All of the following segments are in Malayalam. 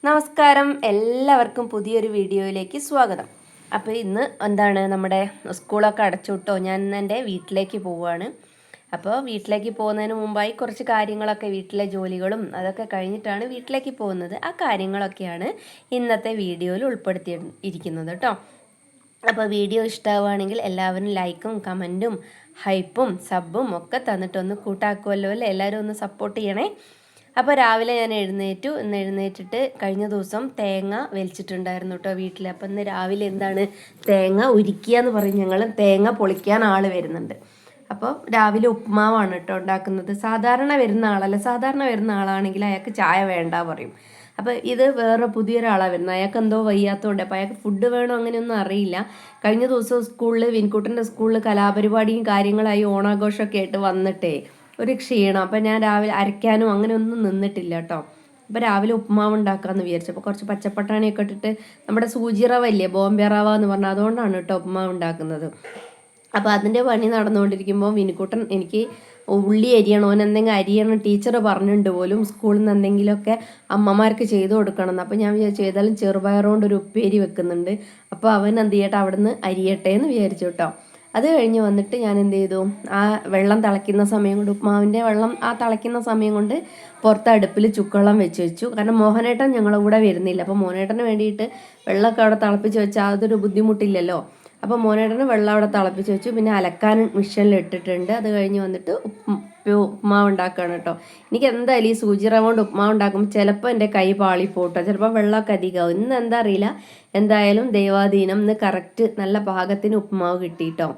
നമസ്കാരം, എല്ലാവർക്കും പുതിയൊരു വീഡിയോയിലേക്ക് സ്വാഗതം. അപ്പോൾ ഇന്ന് നമ്മുടെ സ്കൂളൊക്കെ അടച്ചുവിട്ടോ, ഞാൻ ഇന്ന് എൻ്റെ വീട്ടിലേക്ക് പോവുകയാണ്. അപ്പോൾ വീട്ടിലേക്ക് പോകുന്നതിന് മുമ്പായി കുറച്ച് കാര്യങ്ങളൊക്കെ, വീട്ടിലെ ജോലികളും അതൊക്കെ കഴിഞ്ഞിട്ടാണ് വീട്ടിലേക്ക് പോകുന്നത്. ആ കാര്യങ്ങളൊക്കെയാണ് ഇന്നത്തെ വീഡിയോയിൽ ഉൾപ്പെടുത്തിയിരിക്കുന്നത് കേട്ടോ. അപ്പോൾ വീഡിയോ ഇഷ്ടമാവുകയാണെങ്കിൽ എല്ലാവരും ലൈക്കും കമൻറ്റും ഹൈപ്പും സബും ഒക്കെ തന്നിട്ടൊന്ന് കൂട്ടാക്കുമല്ലോ അല്ലേ, എല്ലാവരും ഒന്ന് സപ്പോർട്ട് ചെയ്യണേ. അപ്പോൾ രാവിലെ ഞാൻ എഴുന്നേറ്റിട്ട് കഴിഞ്ഞ ദിവസം തേങ്ങ വലിച്ചിട്ടുണ്ടായിരുന്നു കേട്ടോ വീട്ടിൽ. അപ്പോൾ ഇന്ന് രാവിലെ തേങ്ങ ഉരിക്കുക എന്ന് പറയും ഞങ്ങൾ. തേങ്ങ പൊളിക്കാൻ ആൾ വരുന്നുണ്ട്. അപ്പോൾ രാവിലെ ഉപ്മാവാണ് കേട്ടോ ഉണ്ടാക്കുന്നത്. സാധാരണ വരുന്ന ആളാണെങ്കിൽ അയാൾക്ക് ചായ വേണ്ട പറയും. അപ്പോൾ ഇത് വേറെ പുതിയൊരാളാണ് വരുന്നത്. അയാൾക്ക് എന്തോ വയ്യാത്തതുകൊണ്ട്, അപ്പോൾ അയാൾക്ക് ഫുഡ് വേണോ അങ്ങനെയൊന്നും അറിയില്ല. കഴിഞ്ഞ ദിവസം സ്കൂളിൽ, വിൻകുട്ടൻ്റെ സ്കൂളിൽ കലാപരിപാടിയും കാര്യങ്ങളായി ഓണാഘോഷമൊക്കെ ആയിട്ട് വന്നിട്ടേ ഒരു ക്ഷീണം. അപ്പം ഞാൻ രാവിലെ അരയ്ക്കാനും അങ്ങനെയൊന്നും നിന്നിട്ടില്ല കേട്ടോ. അപ്പോൾ രാവിലെ ഉപ്മാവ് ഉണ്ടാക്കാമെന്ന് വിചാരിച്ചു. അപ്പോൾ കുറച്ച് പച്ചപ്പട്ടാണിയൊക്കെ ഇട്ടിട്ട്, നമ്മുടെ സൂചി റവ ഇല്ലേ, ബോംബെ റവ എന്ന് പറഞ്ഞാൽ, അതുകൊണ്ടാണ് കേട്ടോ ഉപ്മാവ് ഉണ്ടാക്കുന്നത്. അപ്പോൾ അതിൻ്റെ പണി നടന്നുകൊണ്ടിരിക്കുമ്പോൾ വിനുക്കുട്ടൻ എനിക്ക് ഉള്ളി അരിയണം, എന്തെങ്കിലും അരിയണം ടീച്ചർ പറഞ്ഞിട്ടുണ്ട് പോലും, സ്കൂളിൽ നിന്ന് എന്തെങ്കിലുമൊക്കെ അമ്മമാർക്ക് ചെയ്തു കൊടുക്കണം. അപ്പോൾ ഞാൻ വിചാരിച്ചു ഏതായാലും ചെറുപയറുകൊണ്ട് ഒരു ഉപ്പേരി വെക്കുന്നുണ്ട്, അപ്പോൾ അവൻ എന്ത് ചെയ്യട്ടെ അവിടെ നിന്ന് അരിയട്ടെ എന്ന് വിചാരിച്ചു കേട്ടോ. അത് കഴിഞ്ഞ് വന്നിട്ട് ഞാൻ എന്ത് ചെയ്തു, ആ വെള്ളം തിളയ്ക്കുന്ന സമയം കൊണ്ട്, ഉപ്മാവിൻ്റെ വെള്ളം ആ തിളയ്ക്കുന്ന സമയം കൊണ്ട് പുറത്ത് അടുപ്പിൽ ചുക്കുവെള്ളം വെച്ചു. കാരണം മോഹനേട്ടൻ ഞങ്ങളുടെ കൂടെ വരുന്നില്ല. അപ്പോൾ മോഹനേട്ടന് വേണ്ടിയിട്ട് വെള്ളമൊക്കെ അവിടെ തിളപ്പിച്ച് വെച്ചാൽ അതൊരു ബുദ്ധിമുട്ടില്ലല്ലോ. അപ്പോൾ മോനേട്ടന് വെള്ളം അവിടെ തിളപ്പിച്ച് വെച്ചു. പിന്നെ അലക്കാൻ മെഷീനിൽ ഇട്ടിട്ടുണ്ട്. അത് കഴിഞ്ഞ് വന്നിട്ട് ഉപ്മാവ് ഉണ്ടാക്കുകയാണ് കേട്ടോ. എനിക്ക് എന്തായാലും ഈ സൂചി റവ കൊണ്ട് ഉപ്മാവ് ഉണ്ടാക്കുമ്പോൾ ചിലപ്പോൾ എൻ്റെ കൈ പാളിപ്പോട്ടോ, ചിലപ്പോൾ വെള്ളമൊക്കെ അധികമാവും. ഇന്ന് എന്താ അറിയില്ല, എന്തായാലും ദൈവാധീനം ഇന്ന് കറക്റ്റ് നല്ല പാകത്തിന് ഉപ്മാവ് കിട്ടിയിട്ടോ.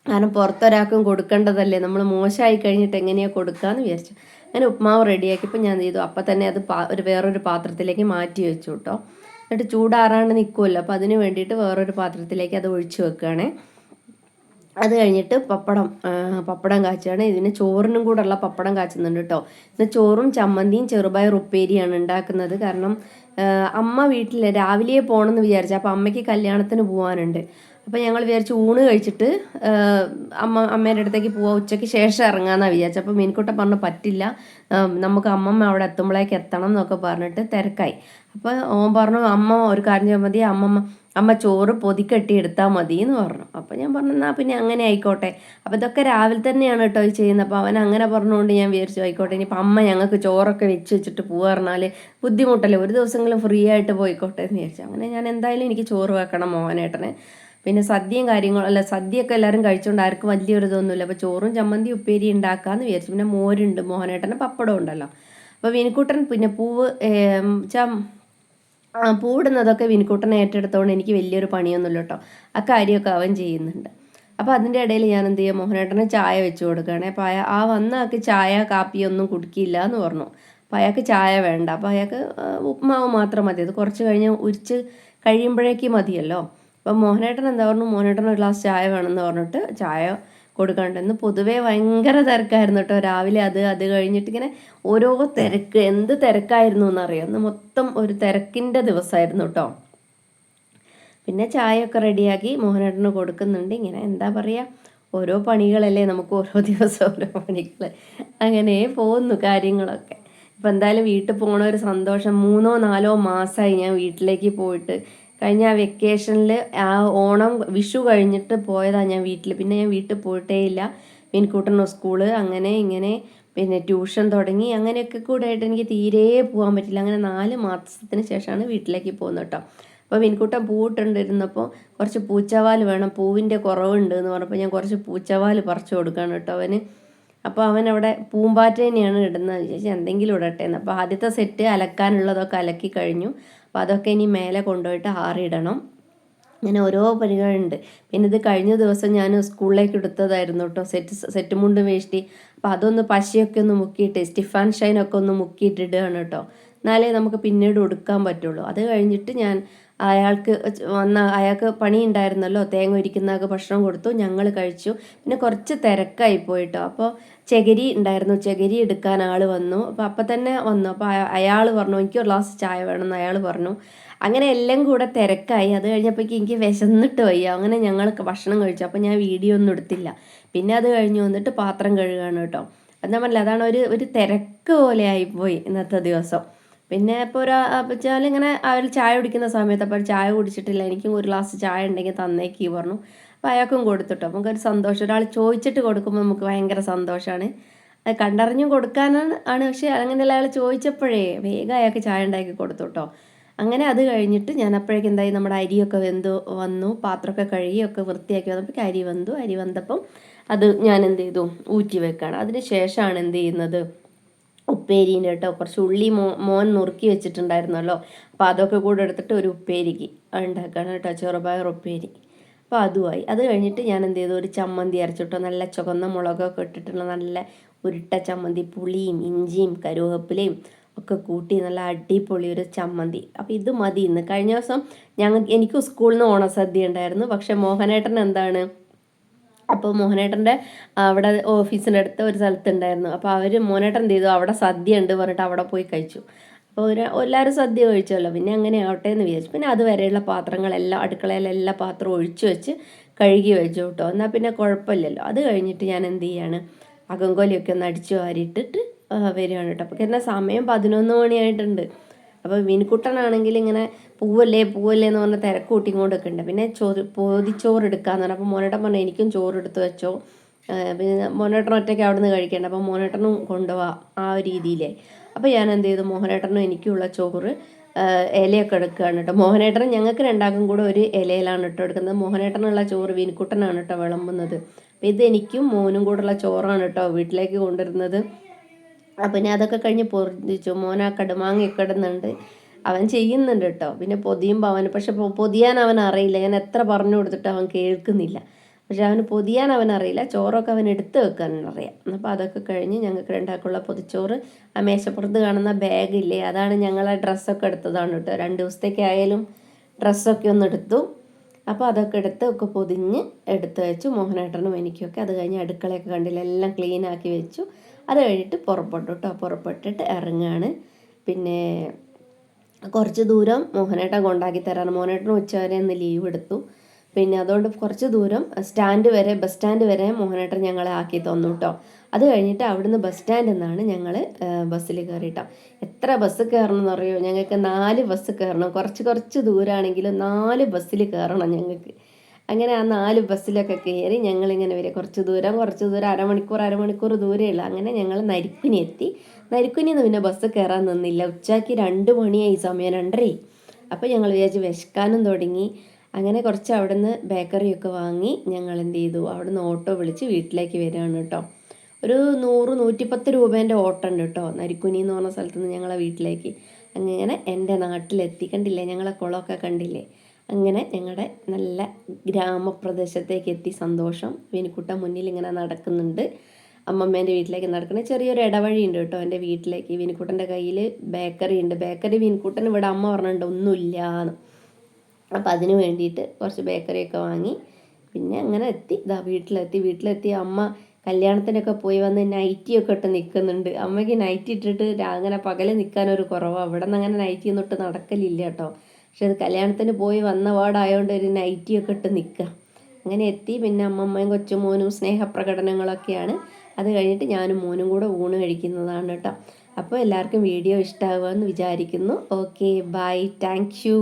കാരണം പുറത്തൊരാൾക്കും കൊടുക്കേണ്ടതല്ലേ, നമ്മൾ മോശമായി കഴിഞ്ഞിട്ട് എങ്ങനെയാണ് കൊടുക്കാമെന്ന് വിചാരിച്ചു. അങ്ങനെ ഉപ്മാവ് റെഡിയാക്കിയപ്പോൾ ഞാൻ ചെയ്തു, അപ്പം തന്നെ അത് വേറൊരു പാത്രത്തിലേക്ക് മാറ്റി വെച്ചു കേട്ടോ. എന്നിട്ട് ചൂടാറാണ്ട് നിൽക്കുമല്ലോ, അപ്പോൾ അതിന് വേണ്ടിയിട്ട് വേറൊരു പാത്രത്തിലേക്ക് അത് ഒഴിച്ച് വെക്കുകയാണ്. അത് കഴിഞ്ഞിട്ട് പപ്പടം കാച്ചുകയാണ്. ഇതിന് ചോറിനും കൂടെ ഉള്ള പപ്പടം കാച്ചുന്നുണ്ട് കേട്ടോ. ഇന്ന് ചോറും ചമ്മന്തിയും ചെറുപയർ ഉപ്പേരിയാണ് ഉണ്ടാക്കുന്നത്. കാരണം അമ്മ വീട്ടിൽ രാവിലെ പോകണമെന്ന് വിചാരിച്ചു. അപ്പോൾ അമ്മയ്ക്ക് കല്യാണത്തിന് പോകാനുണ്ട്. അപ്പോൾ ഞങ്ങൾ വിചാരിച്ചു ഊണ് കഴിച്ചിട്ട് അമ്മേൻ്റെ അടുത്തേക്ക് പോവാം, ഉച്ചയ്ക്ക് ശേഷം ഇറങ്ങാമെന്നാണ് വിചാരിച്ചത്. അപ്പോൾ മീൻകുട്ടൻ പറഞ്ഞു പറ്റില്ല, നമുക്ക് അമ്മമ്മ അവിടെ എത്തുമ്പോഴേക്ക് എത്തണം എന്നൊക്കെ പറഞ്ഞിട്ട് തിരക്കായി. അപ്പോൾ ഓൻ പറഞ്ഞു അമ്മ ഒരു കാര്യം ചെയ്യാൻ മതി, അമ്മ ചോറ് പൊതിക്കെട്ടി എടുത്താൽ മതി എന്ന് പറഞ്ഞു. അപ്പോൾ ഞാൻ പറഞ്ഞു എന്നാൽ പിന്നെ അങ്ങനെ ആയിക്കോട്ടെ. അപ്പോൾ ഇതൊക്കെ രാവിലെ തന്നെയാണ് കേട്ടോ ഈ ചെയ്യുന്നത്. അപ്പോൾ അവൻ അങ്ങനെ പറഞ്ഞുകൊണ്ട് ഞാൻ വിചാരിച്ചു ആയിക്കോട്ടെ, ഇനിയിപ്പോൾ അമ്മ ഞങ്ങൾക്ക് ചോറൊക്കെ വെച്ചിട്ട് പോകാൻ പറഞ്ഞാൽ ബുദ്ധിമുട്ടല്ലേ, ഒരു ദിവസങ്ങളും ഫ്രീ ആയിട്ട് പോയിക്കോട്ടെ എന്ന് വിചാരിച്ചു. അങ്ങനെ ഞാൻ എന്തായാലും എനിക്ക് ചോറ് വെക്കണം മോഹനേട്ടനെ. പിന്നെ സദ്യയൊക്കെ എല്ലാവരും കഴിച്ചുകൊണ്ട് ആർക്കും വലിയൊരു ഇതൊന്നുമില്ല. അപ്പോൾ ചോറും ചമ്മന്തി ഉപ്പേരി ഉണ്ടാക്കാമെന്ന് വിചാരിച്ചു. പിന്നെ മോരുണ്ട്, മോഹനേട്ടന് പപ്പടം ഉണ്ടല്ലോ. അപ്പോൾ വിനുക്കുട്ടൻ പിന്നെ പൂവിടുന്നതൊക്കെ വിനുക്കുട്ടനെ ഏറ്റെടുത്തോണ്ട് എനിക്ക് വലിയൊരു പണിയൊന്നുമില്ല കേട്ടോ. ആ കാര്യമൊക്കെ അവൻ ചെയ്യുന്നുണ്ട്. അപ്പോൾ അതിൻ്റെ ഇടയിൽ ഞാൻ എന്ത് ചെയ്യുക, മോഹനേട്ടന് ചായ വെച്ച് കൊടുക്കുകയാണ്. അപ്പോൾ വന്ന ആൾക്ക് ചായ കാപ്പിയൊന്നും കുടിക്കില്ല എന്ന് പറഞ്ഞു. അപ്പോൾ അയാൾക്ക് ചായ വേണ്ട. അപ്പോൾ അയാൾക്ക് ഉപ്മാവ് മാത്രം മതി, അത് കുറച്ച് കഴിഞ്ഞ് ഉരിച്ച് കഴിയുമ്പോഴേക്ക് മതിയല്ലോ. അപ്പം മോഹനേട്ടൻ എന്താ പറഞ്ഞു, മോഹനേട്ടൻ ഒരു ഗ്ലാസ് ചായ വേണമെന്ന് പറഞ്ഞിട്ട് ചായ കൊടുക്കാണ്ടെന്ന്. പൊതുവേ ഭയങ്കര തിരക്കായിരുന്നു കേട്ടോ രാവിലെ. അത് കഴിഞ്ഞിട്ട് ഇങ്ങനെ ഓരോ തിരക്ക്, എന്ത് തിരക്കായിരുന്നു എന്നറിയാം. അന്ന് മൊത്തം ഒരു തിരക്കിൻ്റെ ദിവസമായിരുന്നു കേട്ടോ. പിന്നെ ചായയൊക്കെ റെഡിയാക്കി മോഹനേട്ടന് കൊടുക്കുന്നുണ്ട്. ഇങ്ങനെ എന്താ പറയുക, ഓരോ പണികളല്ലേ നമുക്ക്, ഓരോ ദിവസം ഓരോ പണികൾ, അങ്ങനെ പോകുന്നു കാര്യങ്ങളൊക്കെ. ഇപ്പം എന്തായാലും വീട്ടിൽ പോകണ ഒരു സന്തോഷം. 3-4 മാസമായി ഞാൻ വീട്ടിലേക്ക് പോയിട്ട്. കഴിഞ്ഞ വെക്കേഷനിൽ ഓണം വിഷു കഴിഞ്ഞിട്ട് പോയതാണ് ഞാൻ വീട്ടിൽ. പിന്നെ ഞാൻ വീട്ടിൽ പോയിട്ടേ ഇല്ല. മീൻകൂട്ടൻ സ്കൂള് അങ്ങനെ ഇങ്ങനെ പിന്നെ ട്യൂഷൻ തുടങ്ങി, അങ്ങനെയൊക്കെ കൂടെ ആയിട്ട് എനിക്ക് തീരെ പോകാൻ പറ്റില്ല. അങ്ങനെ 4 മാസത്തിന് ശേഷമാണ് വീട്ടിലേക്ക് പോകുന്നത് കേട്ടോ. അപ്പോൾ മീൻകൂട്ടൻ പൂവിട്ടുണ്ടിരുന്നപ്പോൾ കുറച്ച് പൂച്ചവാൽ വേണം, പൂവിൻ്റെ കുറവുണ്ട് എന്ന് പറഞ്ഞപ്പോൾ ഞാൻ കുറച്ച് പൂച്ചവാൽ പറിച്ചു കൊടുക്കുകയാണ് കേട്ടോ അവന്. അപ്പോൾ അവനവിടെ പൂമ്പാറ്റേനെയാണ് ഇടുന്നത്. ചേച്ചി എന്തെങ്കിലും ഇടട്ടെ എന്ന്. അപ്പോൾ ആദ്യത്തെ സെറ്റ് അലക്കാനുള്ളതൊക്കെ അലക്കി കഴിഞ്ഞു. അപ്പോൾ അതൊക്കെ ഇനി മേലെ കൊണ്ടുപോയിട്ട് ആറിയിടണം. അങ്ങനെ ഓരോ പണികളുണ്ട്. പിന്നെ ഇത് കഴിഞ്ഞ ദിവസം ഞാൻ സ്കൂളിലേക്ക് എടുത്തതായിരുന്നു കേട്ടോ, സെറ്റ് മുണ്ടും വേഷ്ടി. അപ്പോൾ അതൊന്ന് പശയൊക്കെ ഒന്ന് മുക്കിയിട്ട്, സ്റ്റിഫാൻ ഷൈനൊക്കെ ഒന്ന് മുക്കിയിട്ടിടുകയാണ് കേട്ടോ. എന്നാലേ നമുക്ക് പിന്നീട് ഉടുക്കാൻ പറ്റുള്ളൂ. അത് കഴിഞ്ഞിട്ട് ഞാൻ അയാൾക്ക് പണി ഉണ്ടായിരുന്നല്ലോ, തേങ്ങ ഒരിക്കുന്നതൊക്കെ ഭക്ഷണം കൊടുത്തു, ഞങ്ങൾ കഴിച്ചു. പിന്നെ കുറച്ച് തിരക്കായി പോയിട്ടോ. അപ്പോൾ ചകിരി ഉണ്ടായിരുന്നു, ചകിരി എടുക്കാൻ ആൾ വന്നു. അപ്പോൾ തന്നെ വന്നു. അപ്പോൾ അയാൾ പറഞ്ഞു എനിക്ക് ഒരു ഗ്ലാസ് ചായ വേണമെന്ന് അയാൾ പറഞ്ഞു. അങ്ങനെ എല്ലാം കൂടെ തിരക്കായി. അത് കഴിഞ്ഞപ്പോഴേക്ക് എനിക്ക് വിശന്നിട്ട് വയ്യ. അങ്ങനെ ഞങ്ങൾക്ക് ഭക്ഷണം കഴിച്ചു. അപ്പോൾ ഞാൻ വീഡിയോ ഒന്നും എടുത്തില്ല. പിന്നെ അത് കഴിഞ്ഞ് വന്നിട്ട് പാത്രം കഴുകുകയാണ് കേട്ടോ. എന്താ പറഞ്ഞില്ല, അതാണ് ഒരു തിരക്ക് പോലെ ആയിപ്പോയി ഇന്നത്തെ ദിവസം. പിന്നെ ഇപ്പോൾ വെച്ചാൽ ഇങ്ങനെ അവർ ചായ കുടിക്കുന്ന സമയത്ത് അപ്പോൾ ചായ കുടിച്ചിട്ടില്ല, എനിക്കും ഒരു ഗ്ലാസ് ചായ ഉണ്ടെങ്കിൽ തന്നേക്ക് പറഞ്ഞു. അപ്പോൾ അയാൾക്കും കൊടുത്തിട്ടോ. നമുക്കൊരു സന്തോഷം, ഒരാൾ ചോദിച്ചിട്ട് കൊടുക്കുമ്പോൾ നമുക്ക് ഭയങ്കര സന്തോഷമാണ്. അത് കണ്ടറിഞ്ഞും കൊടുക്കാനാണ് പക്ഷേ അങ്ങനെയുള്ള അയാൾ ചോദിച്ചപ്പോഴേ വേഗം അയാൾക്ക് ചായ ഉണ്ടാക്കി കൊടുത്തു കേട്ടോ. അങ്ങനെ അത് കഴിഞ്ഞിട്ട് ഞാൻ അപ്പോഴേക്കും എന്തായി, നമ്മുടെ അരിയൊക്കെ വന്നു, പാത്രമൊക്കെ കഴുകിയൊക്കെ വൃത്തിയാക്കി വന്നപ്പോൾ അരി വന്നപ്പം അത് ഞാൻ എന്ത് ചെയ്തു, ഊറ്റി വെക്കുകയാണ്. അതിന് ശേഷമാണ് എന്ത് ചെയ്യുന്നത്, ഉപ്പേരീൻ്റെ കേട്ടോ കുറച്ച് ഉള്ളി മോൻ നുറുക്കി വെച്ചിട്ടുണ്ടായിരുന്നല്ലോ, അപ്പോൾ അതൊക്കെ കൂടെ എടുത്തിട്ട് ഒരു ഉപ്പേരിക്ക് ഉണ്ടാക്കുകയാണ് കേട്ടോ, ചെറുപയർ ഉപ്പേരി. അപ്പോൾ അതുമായി. അത് കഴിഞ്ഞിട്ട് ഞാൻ എന്ത് ചെയ്തു, ഒരു ചമ്മന്തി അരച്ചിട്ടോ, നല്ല ചുവന്ന മുളകൊക്കെ ഇട്ടിട്ടുള്ള നല്ല ഉരുട്ട ചമ്മന്തി, പുളിയും ഇഞ്ചിയും കരുവേപ്പിലയും ഒക്കെ കൂട്ടി നല്ല അടിപൊളി ഒരു ചമ്മന്തി. അപ്പോൾ ഇത് മതി ഇന്ന്. കഴിഞ്ഞ ദിവസം എനിക്ക് സ്കൂളിൽ നിന്ന് ഓണസദ്യ ഉണ്ടായിരുന്നു. പക്ഷെ മോഹനേട്ടൻ എന്താണ്, അപ്പോൾ മോഹനേട്ടൻ്റെ അവിടെ ഓഫീസിൻ്റെ അടുത്ത് ഒരു സ്ഥലത്തുണ്ടായിരുന്നു. അപ്പോൾ മോഹനേട്ടൻ എന്ത് ചെയ്തു, അവിടെ സദ്യ ഉണ്ട് പറഞ്ഞിട്ട് അവിടെ പോയി കഴിച്ചു. അപ്പോൾ എല്ലാവരും സദ്യ കഴിച്ചല്ലോ, പിന്നെ അങ്ങനെ ആവട്ടെ എന്ന് വിചാരിച്ചു. പിന്നെ അതുവരെയുള്ള പാത്രങ്ങളെല്ലാം അടുക്കളയിലെല്ലാ പാത്രവും ഒഴിച്ചു വെച്ച് കഴുകി വെച്ചു കേട്ടോ. എന്നാൽ പിന്നെ കുഴപ്പമില്ലല്ലോ. അത് കഴിഞ്ഞിട്ട് ഞാൻ എന്ത് ചെയ്യാണ്, അകങ്കോലിയൊക്കെ ഒന്ന് അടിച്ചു വാരിയിട്ടിട്ട് വരികയാണ് കേട്ടോ. അപ്പോൾ എന്നാൽ സമയം 11 മണിയായിട്ടുണ്ട്. അപ്പോൾ വിനുക്കുട്ടനാണെങ്കിൽ ഇങ്ങനെ പൂവല്ലേ എന്ന് പറഞ്ഞ് തിരക്ക് കൂട്ടിക്കൊണ്ടൊക്കെ ഉണ്ട്. പിന്നെ പൊതിച്ചോറ് എടുക്കാമെന്ന് പറഞ്ഞു. അപ്പോൾ മോനേട്ടൻ പറഞ്ഞു എനിക്കും ചോറ് എടുത്ത് വെച്ചോ, പിന്നെ മോനേട്ടൻ ഒറ്റയ്ക്ക് അവിടെ നിന്ന് കഴിക്കേണ്ട, അപ്പോൾ മോനേട്ടനും കൊണ്ടുപോവാം ആ ഒരു രീതിയിലേ. അപ്പോൾ ഞാൻ എന്ത് ചെയ്തു, മോഹനേട്ടനും എനിക്കുള്ള ചോറ് ഇലയൊക്കെ എടുക്കുകയാണ് കേട്ടോ. മോഹനേട്ടനും ഞങ്ങൾക്ക് രണ്ടാൾക്കും കൂടെ ഒരു ഇലയിലാണ് കേട്ടോ എടുക്കുന്നത്. മോഹനേട്ടനുള്ള ചോറ് വിനുക്കുട്ടനാണ് കേട്ടോ വിളമ്പുന്നത്. അപ്പോൾ ഇത് എനിക്കും മോനും കൂടെയുള്ള ചോറാണ് കേട്ടോ വീട്ടിലേക്ക് കൊണ്ടുവരുന്നത്. പിന്നെ അതൊക്കെ കഴിഞ്ഞ് പൊതിച്ചു. മോൻ ആ കടുമാങ്ങയൊക്കെ ഇടുന്നുണ്ട്, അവൻ ചെയ്യുന്നുണ്ട് കേട്ടോ. പിന്നെ പൊതിയുമ്പോൾ അവന് പക്ഷെ പൊതിയാൻ അവൻ അറിയില്ല. ഞാൻ എത്ര പറഞ്ഞു കൊടുത്തിട്ട് അവൻ കേൾക്കുന്നില്ല. പക്ഷെ അവന് പൊതിയാൻ അവൻ അറിയില്ല, ചോറൊക്കെ അവൻ എടുത്ത് വെക്കാനറിയാം. അപ്പോൾ അതൊക്കെ കഴിഞ്ഞ് ഞങ്ങൾക്ക് രണ്ടാൾക്കുള്ള പൊതിച്ചോറ് ആ മേശപ്പുറത്ത് കാണുന്ന ബാഗില്ലേ, അതാണ് ഞങ്ങളെ ഡ്രസ്സൊക്കെ എടുത്തതാണ് കേട്ടോ. 2 ദിവസത്തേക്കായാലും ഡ്രസ്സൊക്കെ ഒന്ന് എടുത്തു. അപ്പോൾ അതൊക്കെ എടുത്ത് ഒക്കെ പൊതിഞ്ഞ് എടുത്ത് വെച്ചു മോഹനേട്ടനും എനിക്കൊക്കെ. അത് കഴിഞ്ഞ് അടുക്കളയൊക്കെ കണ്ടില്ല, എല്ലാം ക്ലീനാക്കി വെച്ചു. അത് കഴിഞ്ഞിട്ട് പുറപ്പെട്ടു കേട്ടോ. പുറപ്പെട്ടിട്ട് ഇറങ്ങുകയാണ്. പിന്നെ കുറച്ച് ദൂരം മോഹനേട്ടൻ കൊണ്ടാക്കി തരാറ്. മോഹനേട്ടൻ ഉച്ചവരെ ഒന്ന് ലീവ് എടുത്തു. പിന്നെ അതുകൊണ്ട് കുറച്ച് ദൂരം ബസ് സ്റ്റാൻഡ് വരെ മോഹനേട്ടൻ ഞങ്ങളെ ആക്കി തന്നു കേട്ടോ. അത് കഴിഞ്ഞിട്ട് അവിടുന്ന് ബസ് സ്റ്റാൻഡിൽ നിന്നാണ് ഞങ്ങൾ ബസ്സിൽ കയറിയിട്ടോ. എത്ര ബസ് കയറണം എന്നറിയോ, ഞങ്ങൾക്ക് 4 ബസ് കയറണം. കുറച്ച് ദൂരമാണെങ്കിലും 4 ബസ്സിൽ കയറണം ഞങ്ങൾക്ക്. അങ്ങനെ ആ 4 ബസ്സിലൊക്കെ കയറി ഞങ്ങളിങ്ങനെ വരിക. കുറച്ച് ദൂരം അരമണിക്കൂർ ദൂരമുള്ള. അങ്ങനെ ഞങ്ങൾ നരിക്കുനി എത്തി. നരിക്കുനിയിൽ നിന്ന് പിന്നെ ബസ് കയറാൻ നിന്നില്ല. ഉച്ചയ്ക്ക് 2 മണിയായി, സമയം 2:30. അപ്പോൾ ഞങ്ങൾ വിചാരിച്ച് വിശക്കാനും തുടങ്ങി. അങ്ങനെ കുറച്ച് അവിടുന്ന് ബേക്കറിയൊക്കെ വാങ്ങി ഞങ്ങൾ എന്ത് ചെയ്തു, അവിടുന്ന് ഓട്ടോ വിളിച്ച് വീട്ടിലേക്ക് വരികയാണ് കേട്ടോ. ഒരു 100-110 രൂപേൻ്റെ ഓട്ടോ ഉണ്ട് കേട്ടോ, നരിക്കുനി എന്ന് പറഞ്ഞ സ്ഥലത്ത് നിന്ന് ഞങ്ങളെ വീട്ടിലേക്ക്. അങ്ങനെ എൻ്റെ നാട്ടിലെത്തി. കണ്ടില്ലേ ഞങ്ങളെ കുളമൊക്കെ കണ്ടില്ലേ. അങ്ങനെ ഞങ്ങളുടെ നല്ല ഗ്രാമപ്രദേശത്തേക്ക് എത്തി. സന്തോഷം. വിനുക്കുട്ടൻ മുന്നിൽ ഇങ്ങനെ നടക്കുന്നുണ്ട്, അമ്മമ്മേൻ്റെ വീട്ടിലേക്ക് നടക്കുന്ന ചെറിയൊരു ഇടവഴി ഉണ്ട് കേട്ടോ എൻ്റെ വീട്ടിലേക്ക്. വിനുക്കുട്ടൻ്റെ കയ്യിൽ ബേക്കറി ഉണ്ട്. ബേക്കറി വിനുക്കുട്ടൻ ഇവിടെ അമ്മ പറഞ്ഞിട്ടുണ്ട് ഒന്നുമില്ലാന്ന്. അപ്പോൾ അതിന് വേണ്ടിയിട്ട് കുറച്ച് ബേക്കറിയൊക്കെ വാങ്ങി പിന്നെ അങ്ങനെ എത്തി. വീട്ടിലെത്തി അമ്മ കല്യാണത്തിനൊക്കെ പോയി വന്ന് നൈറ്റിയൊക്കെ ഇട്ട് നിൽക്കുന്നുണ്ട്. അമ്മയ്ക്ക് നൈറ്റി ഇട്ടിട്ട് അങ്ങനെ പകല് നിൽക്കാനൊരു കുറവാണ്. അവിടെ നിന്ന് അങ്ങനെ നൈറ്റി ഒന്നും ഇട്ട് നടക്കലില്ല കേട്ടോ. പക്ഷെ അത് കല്യാണത്തിന് പോയി വന്ന പാടായതുകൊണ്ട് ഒരു നൈറ്റിയൊക്കെ ഇട്ട് നിൽക്കുക. അങ്ങനെ എത്തി. പിന്നെ അമ്മമ്മയും കൊച്ചുമോനും സ്നേഹപ്രകടനങ്ങളൊക്കെയാണ്. അത് കഴിഞ്ഞിട്ട് ഞാനും മോനും കൂടെ ഊണ് കഴിക്കുന്നതാണ് കേട്ടോ. അപ്പോൾ എല്ലാവർക്കും വീഡിയോ ഇഷ്ടമാകുമെന്ന് വിചാരിക്കുന്നു. Okay, bye, thank U.